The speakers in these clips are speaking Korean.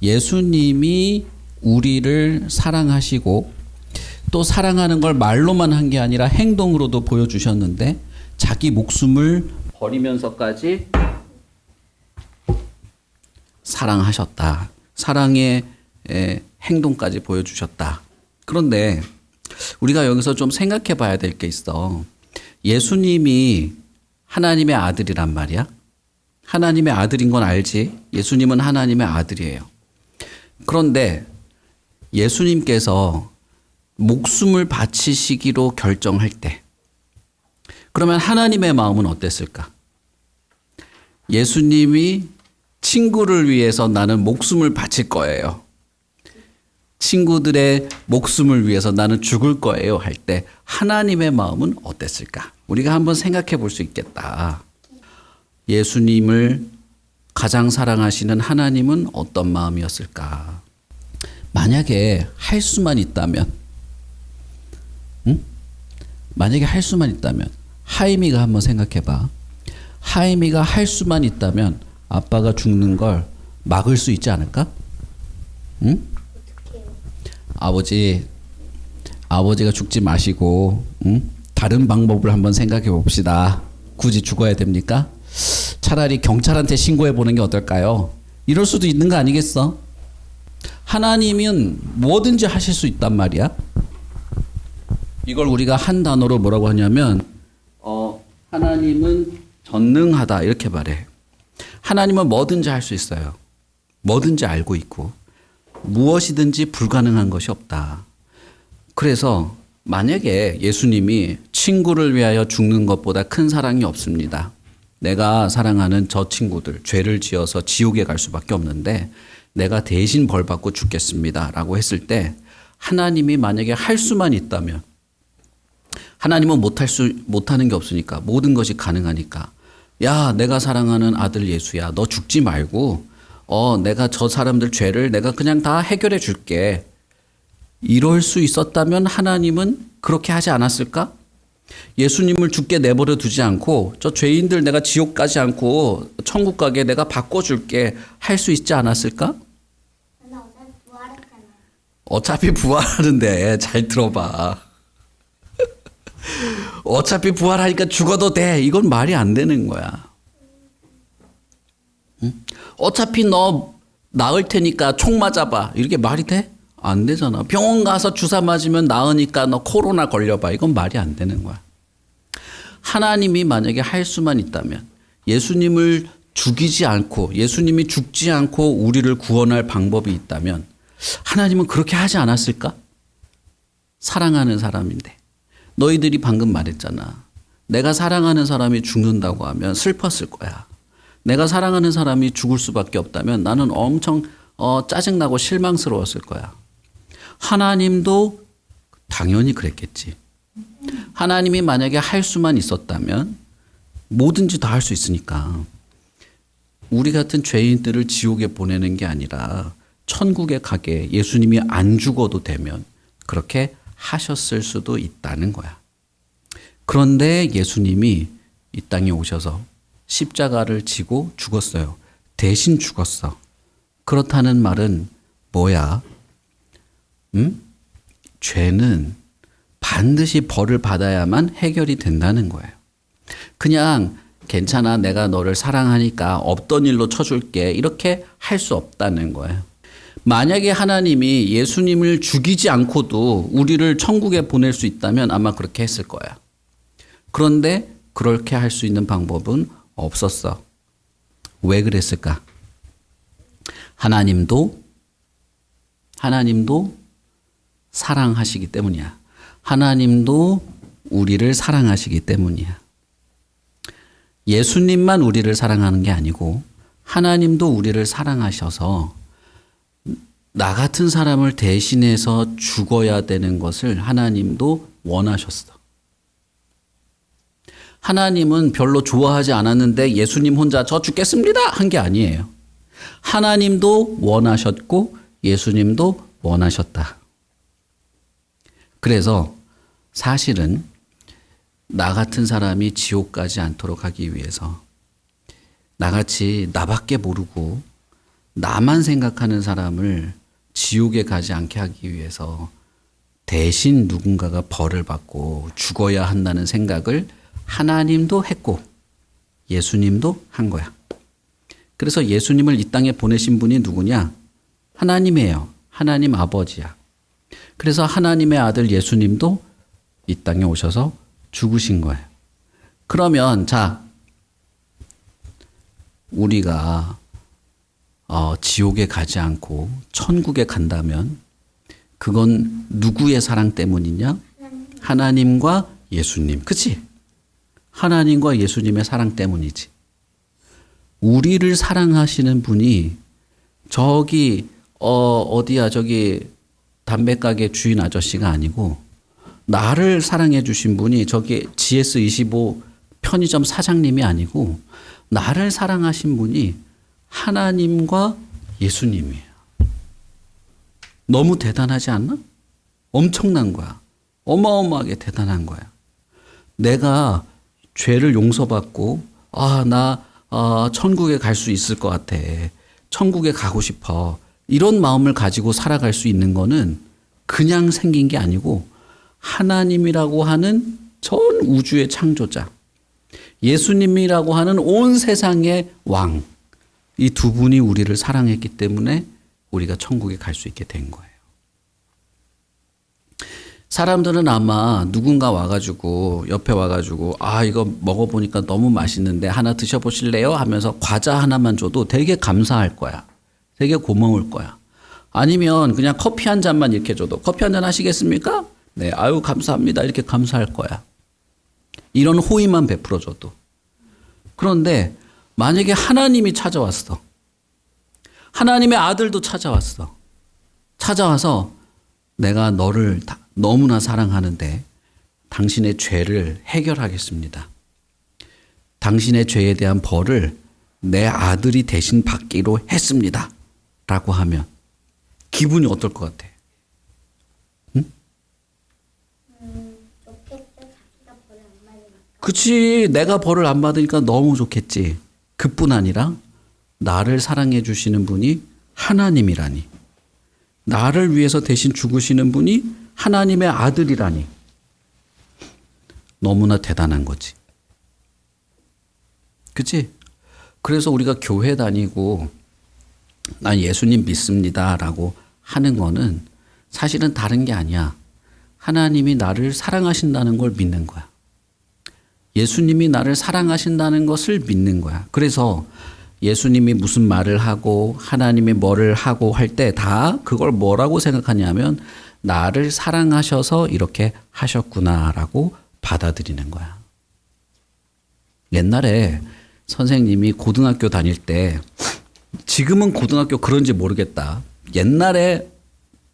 예수님이 우리를 사랑하시고 또 사랑하는 걸 말로만 한 게 아니라 행동으로도 보여주셨는데 자기 목숨을 버리면서까지 사랑하셨다. 사랑의 행동까지 보여주셨다. 그런데 우리가 여기서 좀 생각해 봐야 될 게 있어. 예수님이 하나님의 아들이란 말이야. 하나님의 아들인 건 알지? 예수님은 하나님의 아들이에요. 그런데 예수님께서 목숨을 바치시기로 결정할 때 그러면 하나님의 마음은 어땠을까? 예수님이 친구를 위해서 나는 목숨을 바칠 거예요. 친구들의 목숨을 위해서 나는 죽을 거예요 할 때 하나님의 마음은 어땠을까? 우리가 한번 생각해 볼 수 있겠다. 예수님을 가장 사랑하시는 하나님은 어떤 마음이었을까? 만약에 할 수만 있다면, 만약에 할 수만 있다면, 하임이가 한번 생각해 봐. 하임이가 할 수만 있다면 아빠가 죽는 걸 막을 수 있지 않을까? 응? 아버지가 죽지 마시고, 다른 방법을 한번 생각해 봅시다. 굳이 죽어야 됩니까? 차라리 경찰한테 신고해 보는 게 어떨까요? 이럴 수도 있는 거 아니겠어? 하나님은 뭐든지 하실 수 있단 말이야. 이걸 우리가 한 단어로 뭐라고 하냐면 하나님은 전능하다 이렇게 말해. 하나님은 뭐든지 할 수 있어요. 뭐든지 알고 있고 무엇이든지 불가능한 것이 없다. 그래서 만약에 예수님이 친구를 위하여 죽는 것보다 큰 사랑이 없습니다. 내가 사랑하는 저 친구들 죄를 지어서 지옥에 갈 수밖에 없는데 내가 대신 벌 받고 죽겠습니다 라고 했을 때 하나님이 만약에 할 수만 있다면 하나님은 못하는 게 없으니까 모든 것이 가능하니까 야 내가 사랑하는 아들 예수야 너 죽지 말고 내가 저 사람들 죄를 내가 그냥 다 해결해 줄게. 이럴 수 있었다면 하나님은 그렇게 하지 않았을까? 예수님을 죽게 내버려 두지 않고 저 죄인들 내가 지옥 가지 않고 천국 가게 내가 바꿔줄게 할 수 있지 않았을까? 어차피 부활하는데 잘 들어봐. 어차피 부활하니까 죽어도 돼. 이건 말이 안 되는 거야. 응? 어차피 너 나을 테니까 총 맞아봐. 이렇게 말이 돼? 안 되잖아. 병원 가서 주사 맞으면 나으니까 너 코로나 걸려봐. 이건 말이 안 되는 거야. 하나님이 만약에 할 수만 있다면 예수님을 죽이지 않고 예수님이 죽지 않고 우리를 구원할 방법이 있다면 하나님은 그렇게 하지 않았을까? 사랑하는 사람인데. 너희들이 방금 말했잖아. 내가 사랑하는 사람이 죽는다고 하면 슬펐을 거야. 내가 사랑하는 사람이 죽을 수밖에 없다면 나는 엄청 짜증나고 실망스러웠을 거야. 하나님도 당연히 그랬겠지. 하나님이 만약에 할 수만 있었다면 뭐든지 다 할 수 있으니까 우리 같은 죄인들을 지옥에 보내는 게 아니라 천국에 가게 예수님이 안 죽어도 되면 그렇게 하셨을 수도 있다는 거야. 그런데 예수님이 이 땅에 오셔서 십자가를 지고 죽었어요. 대신 죽었어. 그렇다는 말은 뭐야? 죄는 반드시 벌을 받아야만 해결이 된다는 거예요. 그냥 괜찮아 내가 너를 사랑하니까 없던 일로 쳐줄게 이렇게 할 수 없다는 거예요. 만약에 하나님이 예수님을 죽이지 않고도 우리를 천국에 보낼 수 있다면 아마 그렇게 했을 거야. 그런데 그렇게 할 수 있는 방법은 없었어. 왜 그랬을까? 하나님도 사랑하시기 때문이야. 하나님도 우리를 사랑하시기 때문이야. 예수님만 우리를 사랑하는 게 아니고 하나님도 우리를 사랑하셔서 나 같은 사람을 대신해서 죽어야 되는 것을 하나님도 원하셨어. 하나님은 별로 좋아하지 않았는데 예수님 혼자 저 죽겠습니다 한 게 아니에요. 하나님도 원하셨고 예수님도 원하셨다. 그래서 사실은 나 같은 사람이 지옥 가지 않도록 하기 위해서 나같이 나밖에 모르고 나만 생각하는 사람을 지옥에 가지 않게 하기 위해서 대신 누군가가 벌을 받고 죽어야 한다는 생각을 하나님도 했고 예수님도 한 거야. 그래서 예수님을 이 땅에 보내신 분이 누구냐? 하나님이에요. 하나님 아버지야. 그래서 하나님의 아들 예수님도 이 땅에 오셔서 죽으신 거예요. 그러면 자, 우리가 지옥에 가지 않고 천국에 간다면 그건 누구의 사랑 때문이냐? 하나님과 예수님. 그치? 하나님과 예수님의 사랑 때문이지. 우리를 사랑하시는 분이 저기 어디야 저기 담배가게 주인 아저씨가 아니고 나를 사랑해 주신 분이 저기 GS25 편의점 사장님이 아니고 나를 사랑하신 분이 하나님과 예수님이에요. 너무 대단하지 않나? 엄청난 거야. 어마어마하게 대단한 거야. 내가 죄를 용서받고 나 천국에 갈 수 있을 것 같아. 천국에 가고 싶어. 이런 마음을 가지고 살아갈 수 있는 거는 그냥 생긴 게 아니고 하나님이라고 하는 전 우주의 창조자, 예수님이라고 하는 온 세상의 왕, 이 두 분이 우리를 사랑했기 때문에 우리가 천국에 갈 수 있게 된 거예요. 사람들은 아마 누군가 와가지고 옆에 와가지고 이거 먹어보니까 너무 맛있는데 하나 드셔보실래요? 하면서 과자 하나만 줘도 되게 감사할 거야. 되게 고마울 거야. 아니면 그냥 커피 한 잔만 이렇게 줘도 커피 한 잔 하시겠습니까? 네, 아유 감사합니다. 이렇게 감사할 거야. 이런 호의만 베풀어줘도. 그런데 만약에 하나님이 찾아왔어. 하나님의 아들도 찾아왔어. 찾아와서 내가 너를 너무나 사랑하는데 당신의 죄를 해결하겠습니다. 당신의 죄에 대한 벌을 내 아들이 대신 받기로 했습니다. 라고 하면 기분이 어떨 것 같아? 응? 좋겠죠. 자기가 벌을 안 받으니까. 그치. 내가 벌을 안 받으니까 너무 좋겠지. 그뿐 아니라 나를 사랑해 주시는 분이 하나님이라니. 나를 위해서 대신 죽으시는 분이 하나님의 아들이라니. 너무나 대단한 거지. 그치? 그래서 우리가 교회 다니고 난 예수님 믿습니다 라고 하는 거는 사실은 다른 게 아니야. 하나님이 나를 사랑하신다는 걸 믿는 거야. 예수님이 나를 사랑하신다는 것을 믿는 거야. 그래서 예수님이 무슨 말을 하고 하나님이 뭐를 하고 할 때 다 그걸 뭐라고 생각하냐면 나를 사랑하셔서 이렇게 하셨구나라고 받아들이는 거야. 옛날에 선생님이 고등학교 다닐 때, 지금은 고등학교 그런지 모르겠다. 옛날에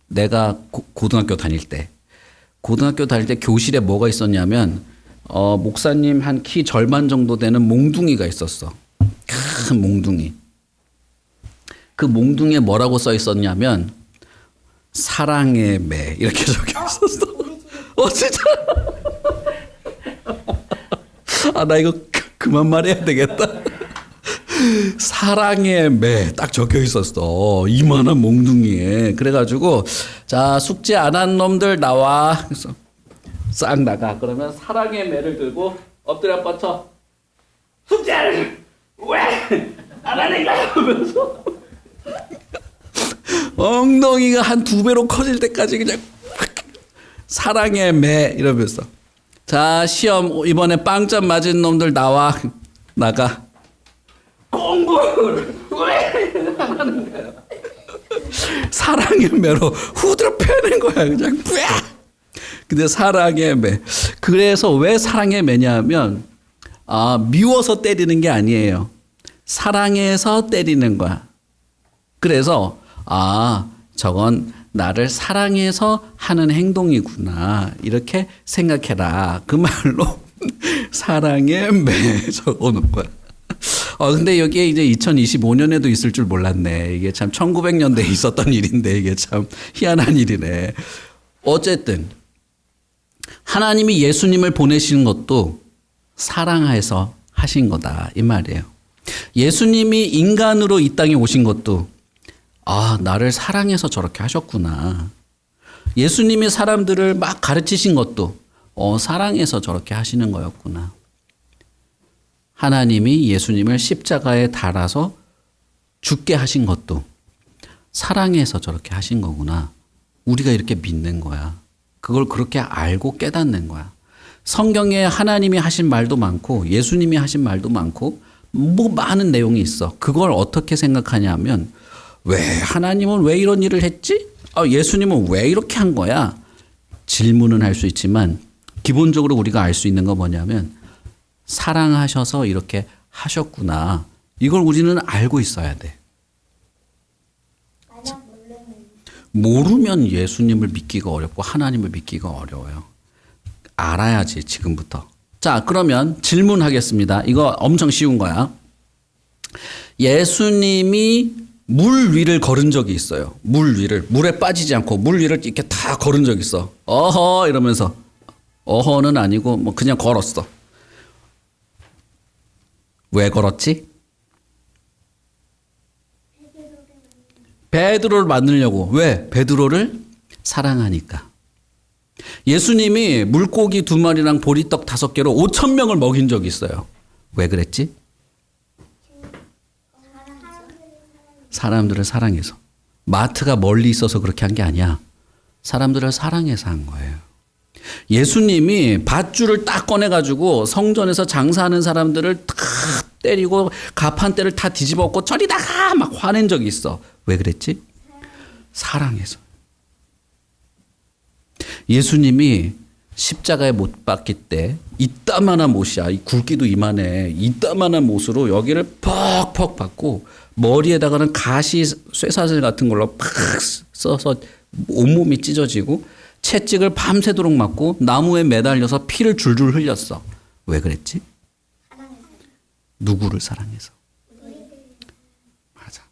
내가 고등학교 다닐 때 교실에 뭐가 있었냐면 목사님 한 키 절반 정도 되는 몽둥이가 있었어. 큰 몽둥이. 그 몽둥이에 뭐라고 써 있었냐면 사랑의 매 이렇게 적혀 있었어. 진짜. 나 이거 그만 말해야 되겠다. 사랑의 매 딱 적혀 있었어. 이만한 몽둥이에. 그래가지고 자 숙제 안 한 놈들 나와. 그래서 싹 나가. 그러면 사랑의 매를 들고 엎드려 뻗쳐. 숙제를 왜 안 하는가 하면서 엉덩이가 한 2배로 커질 때까지 그냥 사랑의 매 이러면서 자 시험 이번에 빵점 맞은 놈들 나와. 나가. 공부를 왜 안 하는 거야. 사랑의 매로 후드려 패는 거야 그냥. 근데 사랑의 매. 그래서 왜 사랑의 매냐면 미워서 때리는 게 아니에요. 사랑해서 때리는 거야. 그래서 저건 나를 사랑해서 하는 행동이구나 이렇게 생각해라. 그 말로 사랑의 매 적어놓은 거야. 근데 여기에 이제 2025년에도 있을 줄 몰랐네. 이게 참 1900년대에 있었던 일인데 이게 참 희한한 일이네. 어쨌든 하나님이 예수님을 보내신 것도 사랑해서 하신 거다 이 말이에요. 예수님이 인간으로 이 땅에 오신 것도 아, 나를 사랑해서 저렇게 하셨구나. 예수님이 사람들을 막 가르치신 것도 사랑해서 저렇게 하시는 거였구나. 하나님이 예수님을 십자가에 달아서 죽게 하신 것도 사랑해서 저렇게 하신 거구나. 우리가 이렇게 믿는 거야. 그걸 그렇게 알고 깨닫는 거야. 성경에 하나님이 하신 말도 많고 예수님이 하신 말도 많고 뭐 많은 내용이 있어. 그걸 어떻게 생각하냐면 왜 하나님은 왜 이런 일을 했지? 예수님은 왜 이렇게 한 거야? 질문은 할 수 있지만 기본적으로 우리가 알 수 있는 건 뭐냐면 사랑하셔서 이렇게 하셨구나. 이걸 우리는 알고 있어야 돼. 만약 모르면 예수님을 믿기가 어렵고 하나님을 믿기가 어려워요. 알아야지 지금부터. 자, 그러면 질문하겠습니다. 이거 엄청 쉬운 거야. 예수님이 물 위를 걸은 적이 있어요. 물 위를. 물에 빠지지 않고 물 위를 이렇게 다 걸은 적이 있어. 어허 이러면서. 어허는 아니고 뭐 그냥 걸었어. 왜 걸었지? 베드로를 만나려고. 왜? 베드로를 사랑하니까. 예수님이 물고기 2마리랑 보리떡 5개로 5,000명을 먹인 적이 있어요. 왜 그랬지? 사람들을 사랑해서. 마트가 멀리 있어서 그렇게 한 게 아니야. 사람들을 사랑해서 한 거예요. 예수님이 밧줄을 딱 꺼내가지고 성전에서 장사하는 사람들을 다 때리고 가판대를 다 뒤집었고 저리 나가 막 화낸 적이 있어. 왜 그랬지? 사랑해서. 예수님이 십자가에 못 박힐 때 이따만한 못이야. 이 굵기도 이만해. 이따만한 못으로 여기를 퍽퍽 박고 머리에다가는 가시 쇠사슬 같은 걸로 팍 써서 온몸이 찢어지고 채찍을 밤새도록 맞고 나무에 매달려서 피를 줄줄 흘렸어. 왜 그랬지? 누구를 사랑해서? 맞아.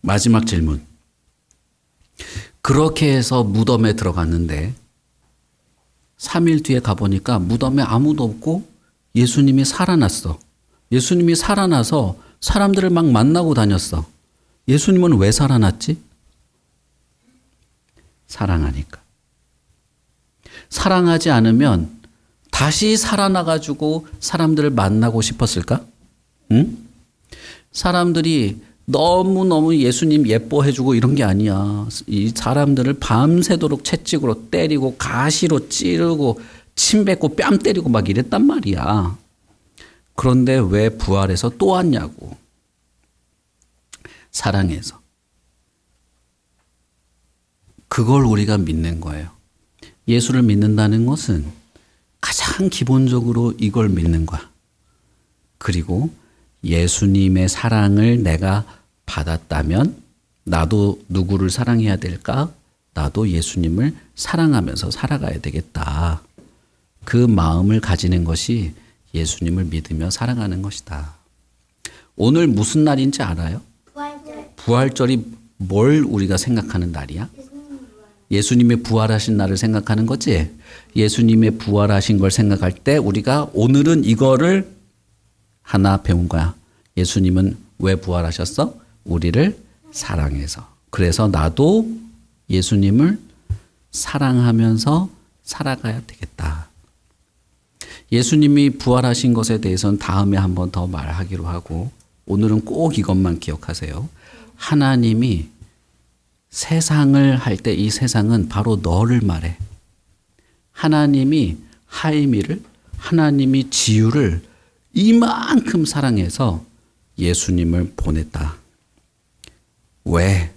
마지막 질문. 그렇게 해서 무덤에 들어갔는데 3일 뒤에 가보니까 무덤에 아무도 없고 예수님이 살아났어. 예수님이 살아나서 사람들을 막 만나고 다녔어. 예수님은 왜 살아났지? 사랑하니까. 사랑하지 않으면 다시 살아나가지고 사람들을 만나고 싶었을까? 응? 사람들이 너무너무 예수님 예뻐해주고 이런 게 아니야. 이 사람들을 밤새도록 채찍으로 때리고 가시로 찌르고 침 뱉고 뺨 때리고 막 이랬단 말이야. 그런데 왜 부활해서 또 왔냐고. 사랑해서. 그걸 우리가 믿는 거예요. 예수를 믿는다는 것은 가장 기본적으로 이걸 믿는 거야. 그리고 예수님의 사랑을 내가 받았다면 나도 누구를 사랑해야 될까? 나도 예수님을 사랑하면서 살아가야 되겠다. 그 마음을 가지는 것이 예수님을 믿으며 살아가는 것이다. 오늘 무슨 날인지 알아요? 부활절. 부활절이 뭘 우리가 생각하는 날이야? 예수님의 부활하신 날을 생각하는 거지. 예수님의 부활하신 걸 생각할 때 우리가 오늘은 이거를 하나 배운 거야. 예수님은 왜 부활하셨어? 우리를 사랑해서. 그래서 나도 예수님을 사랑하면서 살아가야 되겠다. 예수님이 부활하신 것에 대해서는 다음에 한 번 더 말하기로 하고 오늘은 꼭 이것만 기억하세요. 하나님이 세상을 할 때 이 세상은 바로 너를 말해. 하나님이 하이미를, 하나님이 지유를 이만큼 사랑해서 예수님을 보냈다. 왜?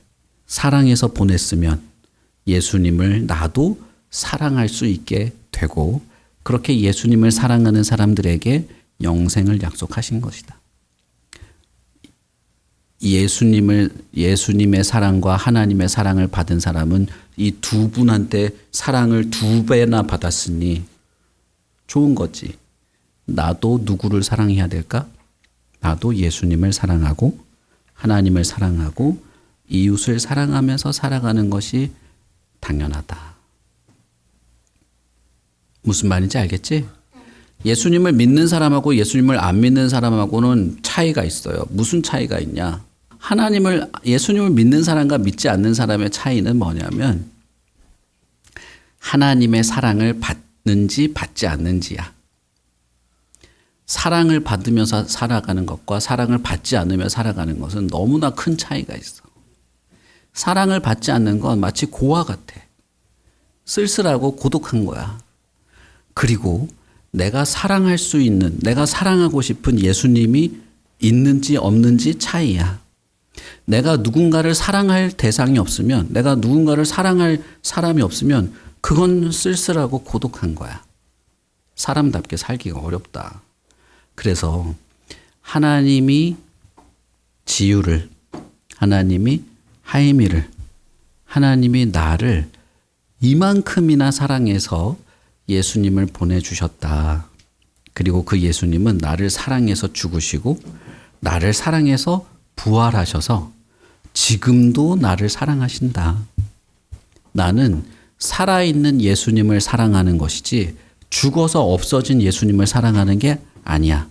사랑해서 보냈으면 예수님을 나도 사랑할 수 있게 되고 그렇게 예수님을 사랑하는 사람들에게 영생을 약속하신 것이다. 예수님의 사랑과 하나님의 사랑을 받은 사람은 이 두 분한테 사랑을 2배나 받았으니 좋은 거지. 나도 누구를 사랑해야 될까? 나도 예수님을 사랑하고 하나님을 사랑하고 이웃을 사랑하면서 살아가는 것이 당연하다. 무슨 말인지 알겠지? 예수님을 믿는 사람하고 예수님을 안 믿는 사람하고는 차이가 있어요. 무슨 차이가 있냐? 예수님을 믿는 사람과 믿지 않는 사람의 차이는 뭐냐면 하나님의 사랑을 받는지 받지 않는지야. 사랑을 받으면서 살아가는 것과 사랑을 받지 않으며 살아가는 것은 너무나 큰 차이가 있어. 사랑을 받지 않는 건 마치 고아 같아. 쓸쓸하고 고독한 거야. 그리고 내가 사랑할 수 있는, 내가 사랑하고 싶은 예수님이 있는지 없는지 차이야. 내가 누군가를 사랑할 대상이 없으면, 내가 누군가를 사랑할 사람이 없으면 그건 쓸쓸하고 고독한 거야. 사람답게 살기가 어렵다. 그래서 하나님이 지유를, 하나님이 하이미를, 하나님이 나를 이만큼이나 사랑해서 예수님을 보내주셨다. 그리고 그 예수님은 나를 사랑해서 죽으시고 나를 사랑해서 부활하셔서 지금도 나를 사랑하신다. 나는 살아있는 예수님을 사랑하는 것이지 죽어서 없어진 예수님을 사랑하는 게 아니야.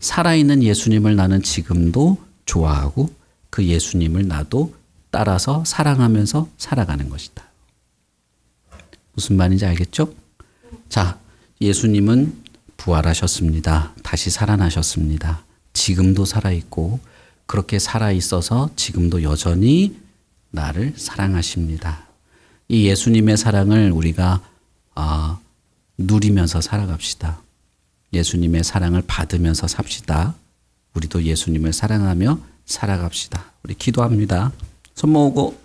살아있는 예수님을 나는 지금도 좋아하고 그 예수님을 나도 따라서 사랑하면서 살아가는 것이다. 무슨 말인지 알겠죠? 자, 예수님은 부활하셨습니다. 다시 살아나셨습니다. 지금도 살아있고 그렇게 살아있어서 지금도 여전히 나를 사랑하십니다. 이 예수님의 사랑을 우리가 누리면서 살아갑시다. 예수님의 사랑을 받으면서 삽시다. 우리도 예수님을 사랑하며 살아갑시다. 우리 기도합니다. 손 모으고